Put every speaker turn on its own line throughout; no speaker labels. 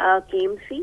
KMC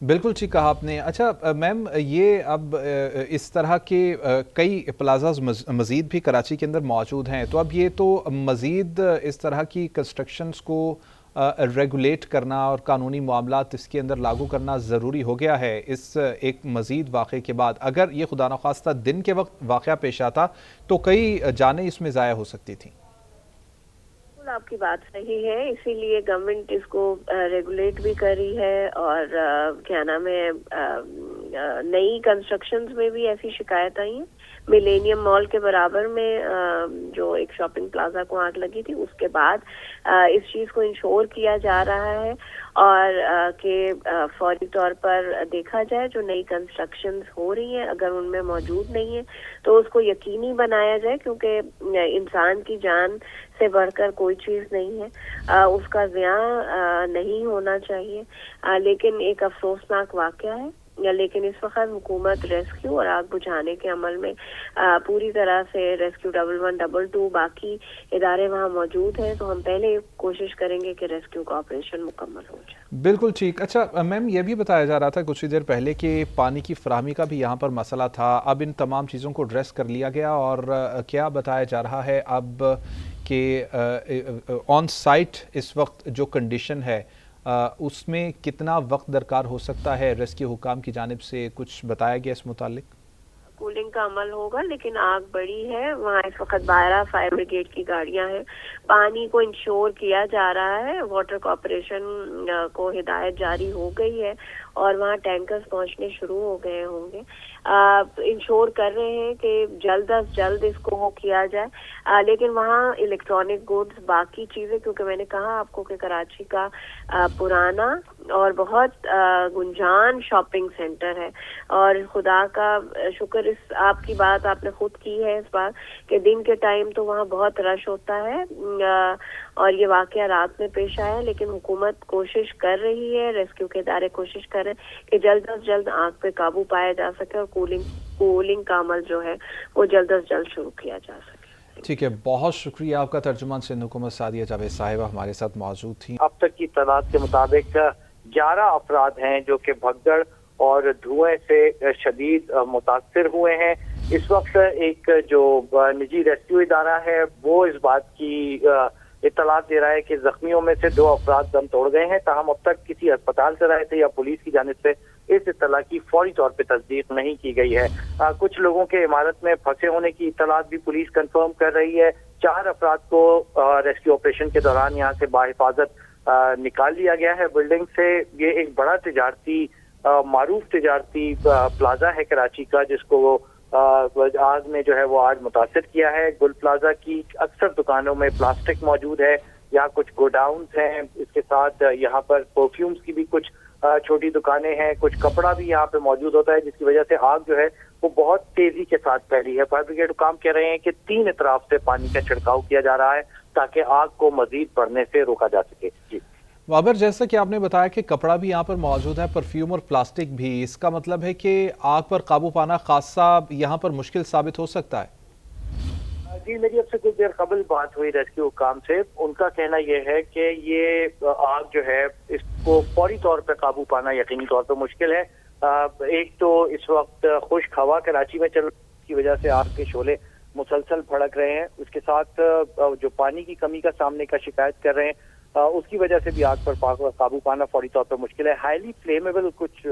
بالکل ٹھیک کہا آپ نے. اچھا میم، یہ اب اس طرح کے کئی پلازاز مزید بھی کراچی کے اندر موجود ہیں، تو اب یہ تو مزید اس طرح کی کنسٹرکشنز کو ریگولیٹ کرنا اور قانونی معاملات اس کے اندر لاگو کرنا ضروری ہو گیا ہے اس ایک مزید واقعے کے بعد. اگر یہ خدا نخواستہ دن کے وقت واقعہ پیش آتا تو کئی جانیں اس میں ضائع ہو سکتی تھیں.
آپ کی بات صحیح ہے، اسی لیے گورنمنٹ اس کو ریگولیٹ بھی کر رہی ہے، اور کیا نام ہے، نئی کنسٹرکشنز میں بھی ایسی شکایت آئی ہیں. ملینیم مال کے برابر میں جو ایک شاپنگ پلازا کو آگ لگی تھی، اس کے بعد اس چیز کو انشور کیا جا رہا ہے اور کہ فوری طور پر دیکھا جائے جو نئی کنسٹرکشنز ہو رہی ہیں اگر ان میں موجود نہیں ہے تو اس کو یقینی بنایا جائے، کیونکہ انسان کی جان سے بڑھ کر کوئی چیز نہیں ہے، اس کا زیاں نہیں ہونا چاہیے. لیکن ایک افسوسناک واقعہ ہے. لیکن اس وقت حکومت ریسکیو اور آگ بجھانے کے عمل میں پوری طرح سے ریسکیو 1112 باقی ادارے وہاں موجود ہیں، تو ہم پہلے کوشش کریں گے کہ ریسکیو کا آپریشن مکمل ہو جائے.
بالکل ٹھیک. اچھا میم، یہ بھی بتایا جا رہا تھا کچھ دیر پہلے کہ پانی کی فراہمی کا بھی یہاں پر مسئلہ تھا. اب ان تمام چیزوں کو ایڈریس کر لیا گیا، اور کیا بتایا جا رہا ہے اب کہ آن سائٹ اس وقت جو کنڈیشن ہے اس میں کتنا وقت درکار ہو سکتا ہے؟ ریسکیو حکام کی جانب سے کچھ بتایا گیا اس متعلق؟
کولنگ کا عمل ہوگا، لیکن آگ بڑی ہے وہاں، اس وقت 12 فائر بریگیڈ کی گاڑیاں ہیں. پانی کو انشور کیا جا رہا ہے، واٹر کارپوریشن کو ہدایت جاری ہو گئی ہے اور وہاں ٹینکرز پہنچنے شروع ہو گئے ہوں گے. انشور کر رہے ہیں کہ جلد از جلد اس کو وہ کیا جائے. لیکن وہاں الیکٹرانک گڈز، باقی چیزیں، کیونکہ میں نے کہا آپ کو کہ کراچی کا پرانا اور بہت گنجان شاپنگ سینٹر ہے، اور خدا کا شکر اس آپ کی بات آپ نے خود کی ہے اس بات کہ دن کے ٹائم تو وہاں بہت رش ہوتا ہے، اور یہ واقعہ رات میں پیش آیا. لیکن حکومت کوشش کر رہی ہے، ریسکیو کے ادارے کوشش کر رہے ہیں کہ جلد از جلد آگ پہ قابو پایا جا سکے اور کولنگ کا عمل جو ہے وہ جلد از جلد شروع کیا جا سکے.
ٹھیک ہے، بہت شکریہ آپ کا. ترجمان سندھ حکومت سعدیہ جاوید صاحبہ ہمارے ساتھ موجود تھیں.
اب تک کی اطلاعات کے مطابق 11 افراد ہیں جو کہ بھگدڑ اور دھوئیں سے شدید متاثر ہوئے ہیں. اس وقت ایک جو نجی ریسکیو ادارہ ہے وہ اس بات کی اطلاعات دے رہا ہے کہ زخمیوں میں سے 2 افراد دم توڑ گئے ہیں. تاہم اب تک کسی اسپتال سے رائے تھے یا پولیس کی جانب سے اس اطلاع کی فوری طور پہ تصدیق نہیں کی گئی ہے. کچھ لوگوں کے عمارت میں پھنسے ہونے کی اطلاعات بھی پولیس کنفرم کر رہی ہے. 4 افراد کو ریسکیو آپریشن کے دوران یہاں سے باحفاظت نکال لیا گیا ہے بلڈنگ سے. یہ ایک بڑا تجارتی معروف تجارتی پلازا ہے کراچی کا، جس کو آگ نے جو ہے وہ آج متاثر کیا ہے. گل پلازا کی اکثر دکانوں میں پلاسٹک موجود ہے، یہاں کچھ گوڈاؤنز ہیں، اس کے ساتھ یہاں پر پرفیومز کی بھی کچھ چھوٹی دکانیں ہیں، کچھ کپڑا بھی یہاں پہ موجود ہوتا ہے، جس کی وجہ سے آگ جو ہے وہ بہت تیزی کے ساتھ پھیلی ہے. فائر بریگیڈ حکام کہہ رہے ہیں کہ 3 اطراف سے پانی کا چھڑکاؤ کیا جا رہا ہے تاکہ آگ کو مزید بڑھنے سے روکا جا سکے. جی
بابر، جیسا کہ آپ نے بتایا کہ کپڑا بھی یہاں پر موجود ہے، پرفیوم اور پلاسٹک بھی، اس کا مطلب ہے کہ آگ پر قابو پانا خاصا یہاں پر مشکل ثابت ہو سکتا ہے.
جی، میری اب سے کچھ دیر قبل بات ہوئی ریسکیو حکام سے. ان کا کہنا یہ ہے کہ یہ آگ جو ہے اس کو فوری طور پہ قابو پانا یقینی طور پہ مشکل ہے. ایک تو اس وقت خشک ہوا کراچی میں چل رہی ہے، کی وجہ سے آگ کے شعلے مسلسل بھڑک رہے ہیں. اس کے ساتھ جو پانی کی کمی کا سامنے کا شکایت کر رہے ہیں، اس کی وجہ سے بھی آگ پر قابو پانا فوری طور پر مشکل ہے. ہائیلی فلیمیبل کچھ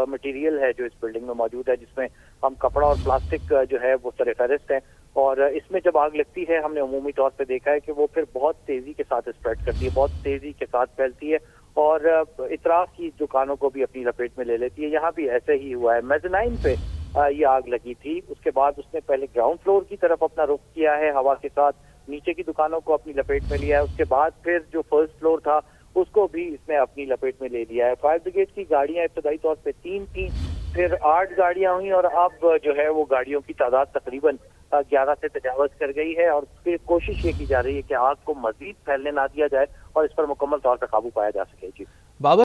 مٹیریل ہے جو اس بلڈنگ میں موجود ہے، جس میں ہم کپڑا اور پلاسٹک جو ہے وہ سر فہرست ہیں، اور اس میں جب آگ لگتی ہے ہم نے عمومی طور پہ دیکھا ہے کہ وہ پھر بہت تیزی کے ساتھ اسپریڈ کرتی ہے، بہت تیزی کے ساتھ پھیلتی ہے اور اطراف کی دکانوں کو بھی اپنی لپیٹ میں لے لیتی ہے. یہاں بھی ایسے ہی ہوا ہے. میزنائن پہ یہ آگ لگی تھی، اس کے بعد اس نے پہلے گراؤنڈ فلور کی طرف اپنا رخ کیا ہے، ہوا کے ساتھ نیچے کی دکانوں کو اپنی لپیٹ میں لیا ہے. اس کے بعد پھر جو فرسٹ فلور تھا اس کو بھی اس نے اپنی لپیٹ میں لے لیا ہے. فائر بریگیڈ کی گاڑیاں ابتدائی طور پہ 3 تھیں، پھر 8 گاڑیاں ہوئیں، اور اب جو ہے وہ گاڑیوں کی تعداد تقریباً 11 سے تجاوز کر گئی ہے. اور پھر کوشش یہ کی جا رہی ہے کہ آگ کو مزید پھیلنے نہ دیا جائے اور اس پر مکمل طور پر قابو پایا جا سکے. جی
بابر